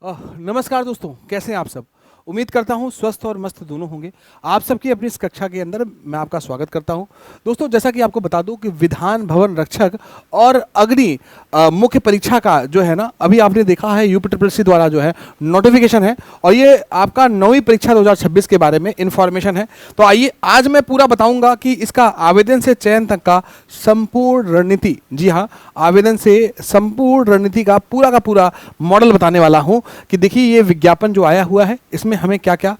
नमस्कार दोस्तों, कैसे हैं आप सब। उम्मीद करता हूं स्वस्थ और मस्त दोनों होंगे। आप सबकी अपनी इस कक्षा के अंदर मैं आपका स्वागत करता हूं। दोस्तों, जैसा कि आपको बता दूं कि विधान भवन रक्षक और अग्नि मुख्य परीक्षा का जो है ना, अभी आपने देखा है यूपीट्रिपलसी द्वारा जो है नोटिफिकेशन है, और ये आपका 9वीं परीक्षा 2026 के बारे में इंफॉर्मेशन है। तो आइए आज मैं पूरा बताऊंगा कि इसका आवेदन से चयन तक का संपूर्ण रणनीति, जी हाँ, आवेदन से संपूर्ण रणनीति का पूरा मॉडल बताने वाला हूं कि देखिए ये विज्ञापन जो आया हुआ है इसमें हमें क्या क्या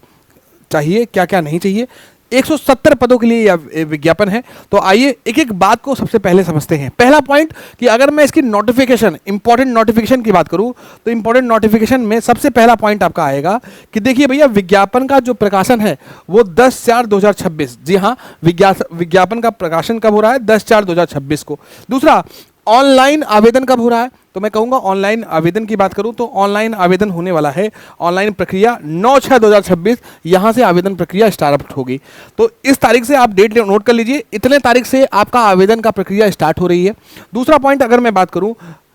चाहिए, क्या क्या नहीं चाहिए। 170 पदों के लिए यह विज्ञापन है। तो आइए एक एक बात को सबसे पहले समझते हैं। पहला पॉइंट कि अगर मैं इसकी नोटिफिकेशन, इंपॉर्टेंट नोटिफिकेशन की बात करूं तो इंपॉर्टेंट नोटिफिकेशन में सबसे पहला पॉइंट आपका आएगा कि देखिए भैया, विज्ञापन का जो प्रकाशन है वो 10/4/2026, जी हाँ, विज्ञापन का प्रकाशन कब हो रहा है? 10/4/2026 को। दूसरा, ऑनलाइन आवेदन कब हो रहा है? तो मैं कहूंगा ऑनलाइन आवेदन की बात करूं तो ऑनलाइन आवेदन होने वाला है, ऑनलाइन प्रक्रिया 9/6/2026 यहां से आवेदन प्रक्रिया स्टार्ट होगी। तो इस तारीख से आप डेट नोट कर लीजिए, इतने तारीख से आपका आवेदन का प्रक्रिया स्टार्ट हो रही है। दूसरा पॉइंट अगर मैं बात करूं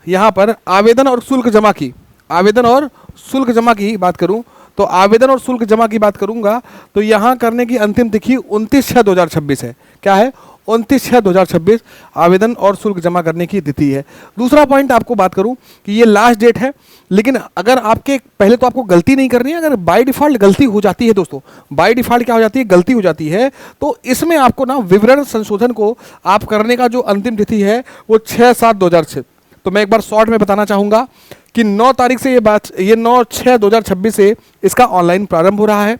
यहां पर आवेदन और शुल्क जमा की, आवेदन और शुल्क जमा की बात करूं तो आवेदन और शुल्क जमा की बात करूंगा तो यहां करने की अंतिम तिथि 29/6/2026 है। क्या है? 29/6/2026 आवेदन और शुल्क जमा करने की तिथि है। दूसरा पॉइंट आपको बात करूं कि ये लास्ट डेट है, लेकिन अगर आपके पहले तो आपको गलती नहीं करनी है। अगर बाय डिफॉल्ट गलती हो जाती है दोस्तों, बाय डिफॉल्ट क्या हो जाती है? गलती हो जाती है, तो इसमें आपको ना विवरण संशोधन को आप करने का जो अंतिम तिथि है वो 6/7/2006। तो मैं एक बार शॉर्ट में बताना चाहूंगा कि 9 तारीख से ये 9/6/2026 से इसका ऑनलाइन प्रारंभ हो रहा है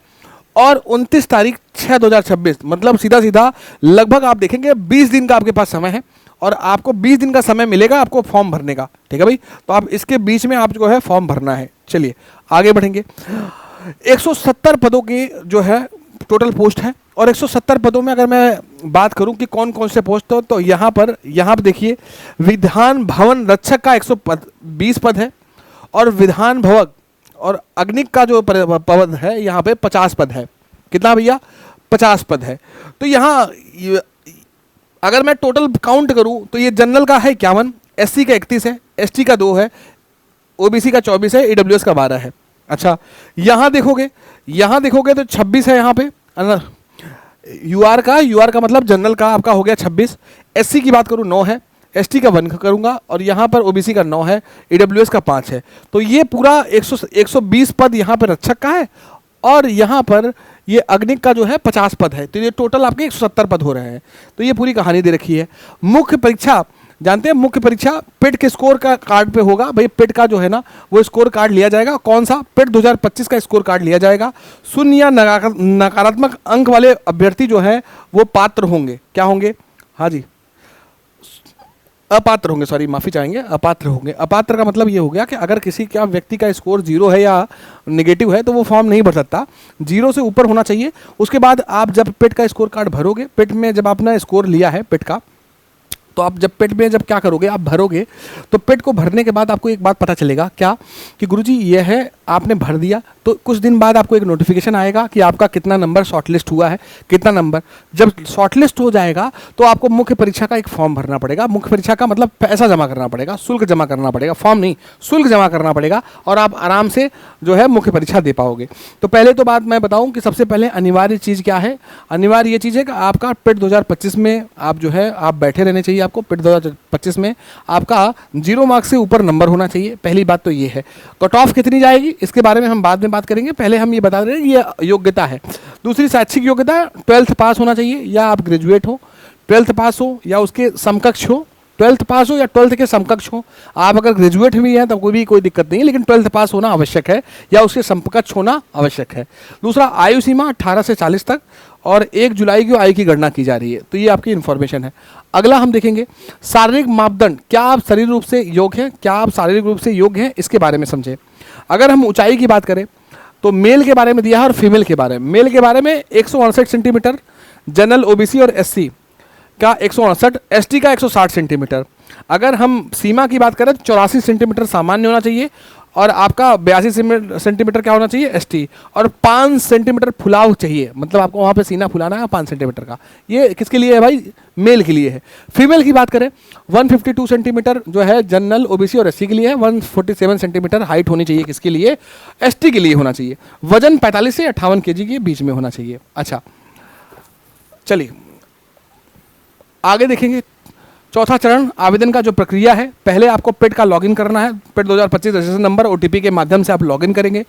और 29/6/2026 मतलब सीधा सीधा लगभग आप देखेंगे 20 दिन का आपके पास समय है, और आपको 20 दिन का समय मिलेगा आपको फॉर्म भरने का। ठीक है भाई, तो आप इसके बीच में आप जो है फॉर्म भरना है। चलिए आगे बढ़ेंगे। 170 पदों की जो है टोटल पोस्ट है, और 170 पदों में अगर मैं बात करूं कि कौन कौन से पोस्ट हो तो यहाँ पर देखिए, विधान भवन रक्षक का 120 पद है, और विधान भवन और अग्निक का जो पद है यहाँ पे 50 पद है। कितना भैया? 50 पद है। तो यहाँ अगर मैं टोटल काउंट करूं तो ये जनरल का है 51, एससी का 31 है, एसटी का 2 है, ओबीसी का 24 है, ईडब्ल्यूएस का 12 है। अच्छा, यहाँ देखोगे तो 26 है यहाँ पे। यूआर का मतलब जनरल का आपका हो गया 26। एससी की बात करूं 9 है, एसटी का 1 करूंगा, और यहाँ पर ओबीसी का 9 है, ईडब्ल्यूएस का 5 है। तो ये पूरा 120 पद यहाँ पर रक्षक का है, और यहाँ पर ये अग्निक का जो है 50 पद है। तो ये टोटल आपके 170 पद हो रहे हैं। तो ये पूरी कहानी दे रखी है। मुख्य परीक्षा जानते हैं, मुख्य परीक्षा पिट के स्कोर का कार्ड पे होगा भाई। पिट का जो है ना वो स्कोर कार्ड लिया जाएगा। कौन सा? पिट 2025 का स्कोर कार्ड लिया जाएगा। शून्य या नकारात्मक अंक वाले अभ्यर्थी जो है वो पात्र होंगे। क्या होंगे? हाँ जी, अपात्र होंगे, सॉरी माफी चाहेंगे, अपात्र होंगे। अपात्र का मतलब ये हो गया कि अगर किसी का व्यक्ति का स्कोर 0 है या नेगेटिव है तो वो फॉर्म नहीं भर सकता। 0 से ऊपर होना चाहिए। उसके बाद आप जब पिट का स्कोर कार्ड भरोगे, पिट में जब आपने स्कोर लिया है पिट का, तो आप जब पिट में जब क्या करोगे, आप भरोगे, तो पिट को भरने के बाद आपको एक बात पता चलेगा क्या कि गुरुजी ये है, आपने भर दिया तो कुछ दिन बाद आपको एक नोटिफिकेशन आएगा कि आपका कितना नंबर शॉर्टलिस्ट हुआ है, कितना नंबर। जब शॉर्टलिस्ट हो जाएगा तो आपको मुख्य परीक्षा का एक फॉर्म भरना पड़ेगा। मुख्य परीक्षा का मतलब पैसा जमा करना पड़ेगा, शुल्क जमा करना पड़ेगा, फॉर्म नहीं, शुल्क जमा करना पड़ेगा, और आप आराम से जो है मुख्य परीक्षा दे पाओगे। तो पहले तो बात मैं बताऊं कि सबसे पहले अनिवार्य चीज़ क्या है। अनिवार्य ये चीज़ है कि आपका पिट 2025 में आप जो है आप बैठे रहने चाहिए। आपको पिट 2025 में आपका 0 मार्क्स से ऊपर नंबर होना चाहिए। पहली बात तो ये है। कट ऑफ कितनी जाएगी इसके बारे में हम बाद में बात करेंगे, पहले हम ये बता रहे हैं ये योग्यता है। दूसरी शैक्षिक योग्यता 12th पास होना चाहिए, या आप ग्रेजुएट हो, 12th पास हो या उसके समकक्ष हो, 12th पास हो या 12th के समकक्ष हो। आप अगर ग्रेजुएट भी हैं तो कोई दिक्कत नहीं है, लेकिन 12th पास होना आवश्यक है या उसके समकक्ष होना आवश्यक है। दूसरा, आयु सीमा 18 से 40 तक, और 1 जुलाई की आयु की गणना की जा रही है। तो ये आपकी इन्फॉर्मेशन है। अगला हम देखेंगे शारीरिक मापदंड। क्या आप शारीरिक रूप से योग्य हैं? क्या आप शारीरिक रूप से योग्य हैं, इसके बारे में समझें। अगर हम ऊंचाई की बात करें तो मेल के बारे में दिया है और फीमेल के बारे में। मेल के बारे में 168 सेंटीमीटर, जनरल, ओबीसी और एससी का 168, एसटी का 160 सेंटीमीटर। अगर हम सीमा की बात करें तो 84 सेंटीमीटर सामान्य होना चाहिए, और आपका 82 सेंटीमीटर क्या होना चाहिए एसटी, और 5 सेंटीमीटर फुलाव चाहिए, मतलब आपको वहाँ पे सीना फुलाना है 5 सेंटीमीटर का। ये किसके लिए है भाई? मेल के लिए है। फीमेल की बात करें 152 सेंटीमीटर जो है जनरल ओबीसी और एससी के लिए है। 147 सेंटीमीटर हाइट होनी चाहिए किसके लिए? एसटी के लिए होना चाहिए। वजन 45 से 58 केजी के बीच में होना चाहिए। अच्छा चलिए आगे देखेंगे। चौथा चरण आवेदन का जो प्रक्रिया है, पहले आपको पेड का लॉगिन करना है। पेड 2025 रजिस्ट्रेशन नंबर ओटीपी के माध्यम से आप लॉगिन करेंगे।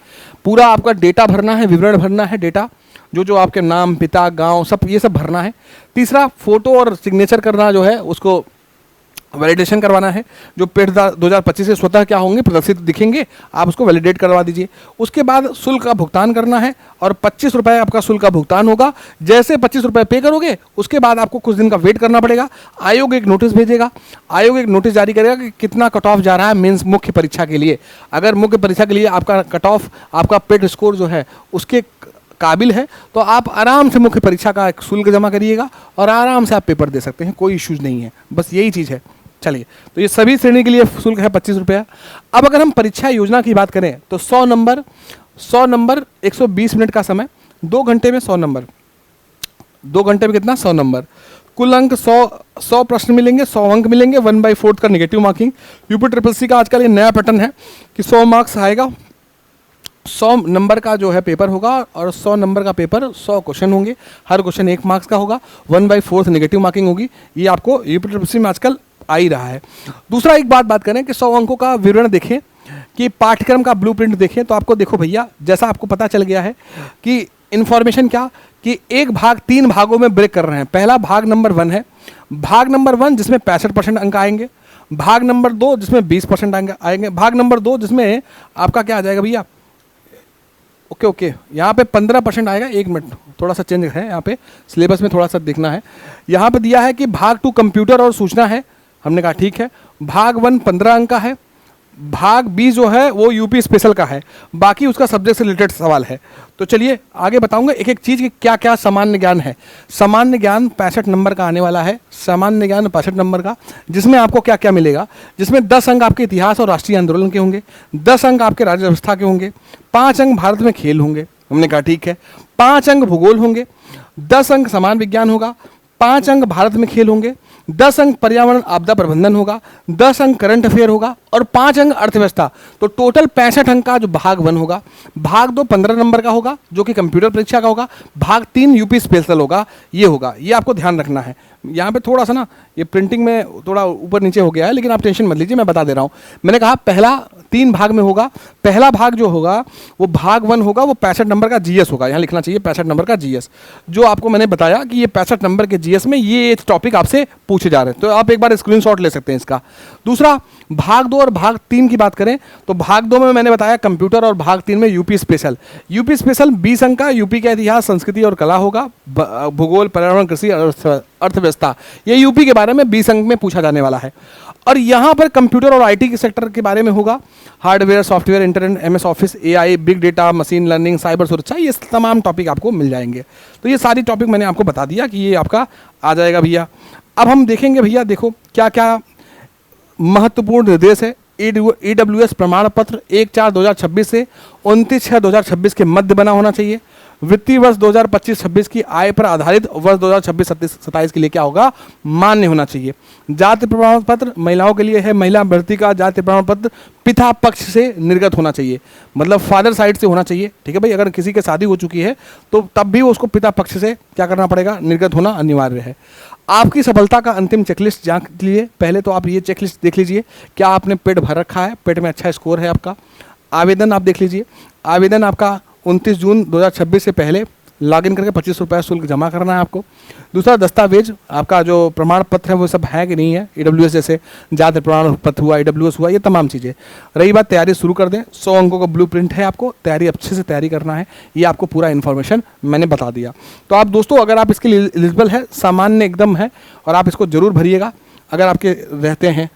पूरा आपका डेटा भरना है, विवरण भरना है, डेटा जो आपके नाम, पिता, गांव, सब ये सब भरना है। तीसरा फोटो और सिग्नेचर करना जो है उसको वैलिडेशन करवाना है। जो पेड 2025 से स्वतः क्या होंगे प्रदर्शित दिखेंगे, आप उसको वैलिडेट करवा दीजिए। उसके बाद शुल्क का भुगतान करना है और 25 रुपये आपका शुल्क का भुगतान होगा। जैसे 25 रुपये पे करोगे उसके बाद आपको कुछ दिन का वेट करना पड़ेगा। आयोग एक नोटिस भेजेगा, आयोग एक नोटिस जारी करेगा कि कितना कट ऑफ जा रहा है मेंस मुख्य परीक्षा के लिए। अगर मुख्य परीक्षा के लिए आपका कट ऑफ, आपका पेड स्कोर जो है उसके काबिल है तो आप आराम से मुख्य परीक्षा का एक शुल्क जमा करिएगा और आराम से आप पेपर दे सकते हैं, कोई इश्यूज नहीं है। बस यही चीज़ है। चलिए तो ये सभी श्रेणी के लिए शुल्क है 25 रुपया। अब अगर हम परीक्षा योजना की बात करें तो 100 नंबर 120 मिनट का समय, 2 घंटे में 100 नंबर, 2 घंटे में कितना? 100 नंबर। कुल अंक 100 प्रश्न मिलेंगे, 100 अंक मिलेंगे। 1/4 का negative marking. UP triple C का आजकल ये नया पैटर्न है कि 100 मार्क्स आएगा, 100 नंबर का जो है पेपर होगा और 100 नंबर का पेपर 100 क्वेश्चन होंगे, हर क्वेश्चन 1 मार्क्स का होगा। 1/4 नेगेटिव मार्किंग होगी। ये आपको यूपी ट्रिपल सी में आजकल आ ही रहा है। दूसरा एक बात करें कि 100 अंकों का विवरण देखें कि पाठ्यक्रम का ब्लूप्रिंट देखें तो आपको देखो भैया, जैसा आपको पता चल गया है कि इन्फॉर्मेशन क्या कि एक भाग 3 भागों में ब्रेक कर रहे हैं। पहला भाग नंबर 1 है, भाग नंबर 1 जिसमें 65% अंक आएंगे, भाग नंबर 2 जिसमें 20% आएंगे, भाग नंबर 2 जिसमें आपका क्या आ जाएगा भैया, ओके यहाँ पे 15% आएगा। 1 मिनट, थोड़ा सा चेंज है यहाँ पे, सिलेबस में थोड़ा सा देखना है। यहाँ पे दिया है कि भाग 2 कंप्यूटर और सूचना है, हमने कहा ठीक है। भाग 1 15 अंक का है, भाग 20 जो है वो यूपी स्पेशल का है, बाकी उसका सब्जेक्ट से रिलेटेड सवाल है। तो चलिए आगे बताऊंगा एक एक चीज़ की क्या क्या सामान्य ज्ञान है। सामान्य ज्ञान 65 नंबर का आने वाला है, सामान्य ज्ञान 65 नंबर का, जिसमें आपको क्या क्या मिलेगा, जिसमें 10 अंक आपके इतिहास और राष्ट्रीय आंदोलन के होंगे, 10 अंक आपके राज्य व्यवस्था के होंगे, 5 अंक भारत में खेल होंगे, हमने कहा ठीक है। 5 अंक भूगोल होंगे, 10 अंक समान विज्ञान होगा, 5 अंक भारत में खेल होंगे, 10 अंक पर्यावरण आपदा प्रबंधन होगा, 10 अंक करंट अफेयर होगा और 5 अंक अर्थव्यवस्था। तो टोटल 65 अंक का जो भाग 1 होगा। भाग 2 15 नंबर का होगा जो कि कंप्यूटर परीक्षा का होगा। भाग 3 यूपी स्पेशल होगा, ये होगा, ये आपको ध्यान रखना है। यहाँ पे थोड़ा सा ना ये प्रिंटिंग में थोड़ा ऊपर नीचे हो गया है, लेकिन आप टेंशन मत लीजिए, मैं बता दे रहा हूँ। मैंने कहा पहला 3 भाग में होगा। पहला भाग जो होगा वो भाग 1 होगा, वो 65 नंबर का जीएस होगा, यहाँ लिखना चाहिए 65 नंबर का जीएस, जो आपको मैंने बताया कि ये 65 नंबर के जीएस में ये टॉपिक आपसे पूछे जा रहे हैं, तो आप एक बार स्क्रीनशॉट ले सकते हैं इसका। दूसरा भाग 2 और भाग 3 की बात करें तो भाग 2 में मैंने बताया कंप्यूटर और भाग 3 में यूपी स्पेशल। यूपी स्पेशल 20 अंक का यूपी का इतिहास, संस्कृति और कला होगा, भूगोल, पर्यावरण, कृषि, अर्थव्यवस्था, ये यूपी के बारे में 20 अंक में पूछा जाने वाला है। और यहाँ पर कंप्यूटर और आईटी के सेक्टर के बारे में होगा, hardware, software, internet, MS office, AI, big data, machine learning, cyber सुरक्षा, ये तमाम टॉपिक आपको मिल जाएंगे। तो ये सारी टॉपिक मैंने आपको बता दिया कि ये आपका आ जाएगा भैया। अब हम देखेंगे भैया, देखो क्या क्या महत्वपूर्ण निर्देश है। ईडब्ल्यूएस प्रमाण पत्र 1/4/2026 से 29/6/2026 के मध्य बना होना चाहिए। वित्तीय वर्ष 2025-26 की आय पर आधारित वर्ष 2026-27 के लिए क्या होगा, मान्य होना चाहिए। जाति प्रमाण पत्र महिलाओं के लिए है, महिला अभ्यर्थी का जाति प्रमाण पत्र पिता पक्ष से निर्गत होना चाहिए, मतलब फादर साइड से होना चाहिए, ठीक है भाई। अगर किसी की शादी हो चुकी है तो तब भी उसको पिता पक्ष से क्या करना पड़ेगा, निर्गत होना अनिवार्य है। आपकी सफलता का अंतिम चेकलिस्ट जांच लिए, पहले तो आप ये चेकलिस्ट देख लीजिए, क्या आपने पेट भर रखा है, पेट में अच्छा स्कोर है आपका। आवेदन आप देख लीजिए, आवेदन आपका 29 जून 2026 से पहले लॉगिन करके 25 रुपये शुल्क जमा करना है आपको। दूसरा दस्तावेज आपका जो प्रमाण पत्र है वो सब है कि नहीं है, ईडब्ल्यूएस जैसे जाति प्रमाण पत्र हुआ, ईडब्ल्यूएस हुआ, ये तमाम चीज़ें। रही बात तैयारी शुरू कर दें, 100 अंकों का ब्लूप्रिंट है, आपको तैयारी अच्छे से तैयारी करना है, ये आपको पूरा इन्फॉर्मेशन मैंने बता दिया। तो आप दोस्तों अगर आप इसके लिए एलिजिबल है, सामान्य एकदम है, और आप इसको जरूर भरिएगा अगर आपके रहते हैं।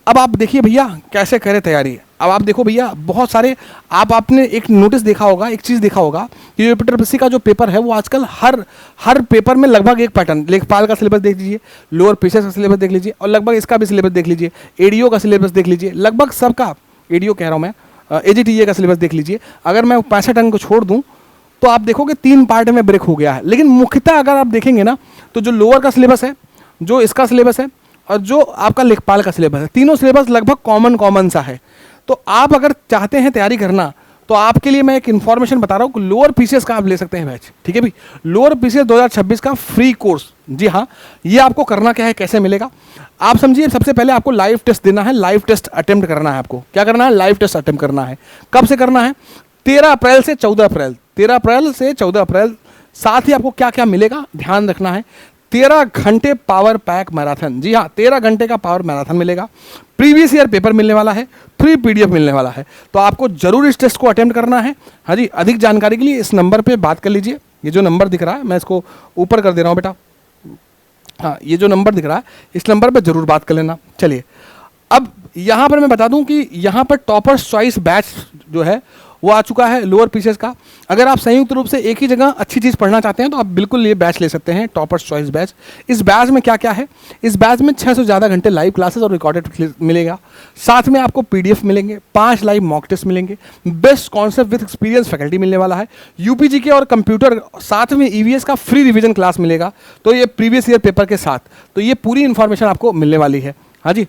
अब आप देखिए भैया कैसे करें तैयारी। अब आप देखो भैया बहुत सारे आपने एक नोटिस देखा होगा, एक चीज़ देखा होगा कि यूपीट्रिपल का जो पेपर है वो आजकल हर पेपर में लगभग एक पैटर्न, लेखपाल का सिलेबस देख लीजिए, लोअर पीसेस का सिलेबस देख लीजिए, और लगभग इसका भी सिलेबस देख लीजिए, एडीओ का सिलेबस देख लीजिए, लगभग सबका, एडीओ कह रहा हूँ मैं, AGTA का सिलेबस देख लीजिए। अगर मैं 65 अंक को छोड़ दूं तो आप देखोगे 3 पार्ट में ब्रेक हो गया है। लेकिन मुख्यतः अगर आप देखेंगे ना तो जो लोअर का सिलेबस है, जो इसका सिलेबस है और जो आपका लेखपाल का सिलेबस है, तीनों सिलेबस लगभग कॉमन सा है। तो आप अगर चाहते हैं तैयारी करना तो आपके लिए मैं एक इन्फॉर्मेशन बता रहा हूँ कि लोअर पीसीएस का आप ले सकते हैं बैच, ठीक है भाई। लोअर पीसीएस 2026 का फ्री कोर्स, जी हाँ, ये आपको करना क्या है, कैसे मिलेगा आप समझिए। सबसे पहले आपको लाइव टेस्ट देना है, लाइव टेस्ट अटेम्प्ट करना है। आपको क्या करना है, लाइव टेस्ट अटेम्प्ट करना है। कब से करना है, 13 अप्रैल से 14 अप्रैल, 13 अप्रैल से 14 अप्रैल। साथ ही आपको क्या क्या मिलेगा ध्यान रखना है, 13 घंटे पावर पैक मैराथन, जी हाँ 13 घंटे का पावर मैराथन मिलेगा। प्रीवियस ईयर पेपर मिलने वाला है, फ्री PDF मिलने वाला है। तो आपको जरूर इस टेस्ट को अटेम्प्ट करना है। हाँ जी, अधिक जानकारी के लिए इस नंबर पे बात कर लीजिए। ये जो नंबर दिख रहा है मैं इसको ऊपर कर दे रहा हूँ बेटा, हाँ ये जो नंबर दिख रहा है इस नंबर पे जरूर बात कर लेना। चलिए अब यहाँ पर मैं बता दूँ कि यहाँ पर टॉपर्स चॉइस बैच जो है वो आ चुका है लोअर पीसीएस का। अगर आप संयुक्त रूप से एक ही जगह अच्छी चीज़ पढ़ना चाहते हैं तो आप बिल्कुल ये बैच ले सकते हैं, टॉपर्स चॉइस बैच। इस बैच में क्या क्या है, इस बैच में 600 से ज़्यादा घंटे लाइव क्लासेस और रिकॉर्डेड मिलेगा। साथ में आपको PDF मिलेंगे, 5 लाइव मॉक टेस्ट मिलेंगे, best concept with experience faculty मिलने वाला है, UPG के और कंप्यूटर, साथ में EVS का फ्री रिविजन क्लास मिलेगा। तो ये प्रीवियस ईयर पेपर के साथ, तो ये पूरी इन्फॉर्मेशन आपको मिलने वाली है। हाँ जी,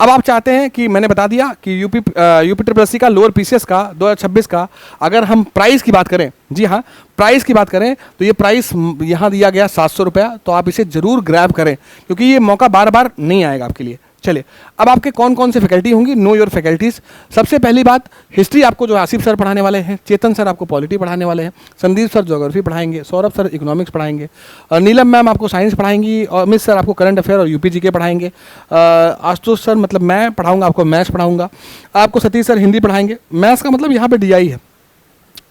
अब आप चाहते हैं कि मैंने बता दिया कि यूपी SSC का लोअर पीसीएस का 2026 का अगर हम प्राइस की बात करें, जी हाँ प्राइस की बात करें तो ये प्राइस यहाँ दिया गया 700 रुपया। तो आप इसे जरूर ग्रैब करें क्योंकि ये मौका बार बार नहीं आएगा आपके लिए। चलिए अब आपके कौन कौन से फैकल्टी होंगी, नो योर फैकल्टीज। सबसे पहली बात, हिस्ट्री आपको जो आसिफ सर पढ़ाने वाले हैं, चेतन सर आपको पॉलिटी पढ़ाने वाले हैं, संदीप सर ज्योग्राफी पढ़ाएंगे, सौरभ सर इकोनॉमिक्स पढ़ाएंगे, नीलम मैम आपको साइंस पढ़ाएंगी और अमित सर आपको करंट अफेयर और UPG पढ़ाएंगे, आशुतोष सर मतलब मैं पढ़ाऊंगा आपको मैथ्स पढ़ाऊंगा, आपको सतीश सर हिंदी पढ़ाएंगे। मैथ्स का मतलब यहाँ पर DI है,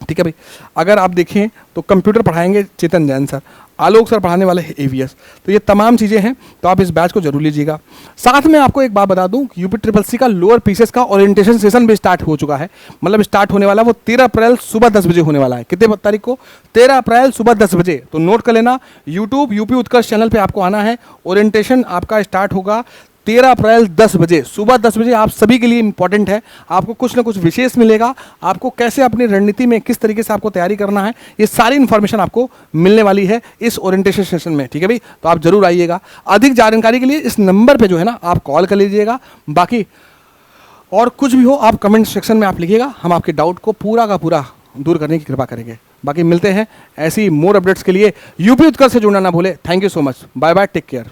ठीक है भाई। अगर आप देखें तो कंप्यूटर पढ़ाएंगे चेतन जैन सर, आलोक सर पढ़ाने वाले हैं AVS। तो ये तमाम चीज़ें हैं, तो आप इस बैच को जरूर लीजिएगा। साथ में आपको एक बात बता दूं, UPSSC का लोअर पीसीएस का ओरिएंटेशन सेशन भी स्टार्ट हो चुका है। मतलब स्टार्ट होने वाला वो 13 अप्रैल सुबह 10 बजे होने वाला है। कितने तारीख को, 13 अप्रैल सुबह 10 बजे। तो नोट कर लेना, यूट्यूब UP उत्कर्ष चैनल पर आपको आना है। ओरिएंटेशन आपका स्टार्ट होगा 13 अप्रैल 10 बजे, सुबह 10 बजे। आप सभी के लिए इंपॉर्टेंट है, आपको कुछ ना कुछ विशेष मिलेगा। आपको कैसे अपनी रणनीति में किस तरीके से आपको तैयारी करना है, ये सारी इन्फॉर्मेशन आपको मिलने वाली है इस ओरिएंटेशन सेशन में, ठीक है भाई। तो आप जरूर आइएगा। अधिक जानकारी के लिए इस नंबर पे जो है ना आप कॉल कर लीजिएगा। बाकी और कुछ भी हो आप कमेंट सेक्शन में आप लिखिएगा, हम आपके डाउट को पूरा का पूरा दूर करने की कृपा करेंगे। बाकी मिलते हैं ऐसी मोर अपडेट्स के लिए। UP उत्कर्ष से जुड़ना ना भूले। Thank you so much, bye bye, take care.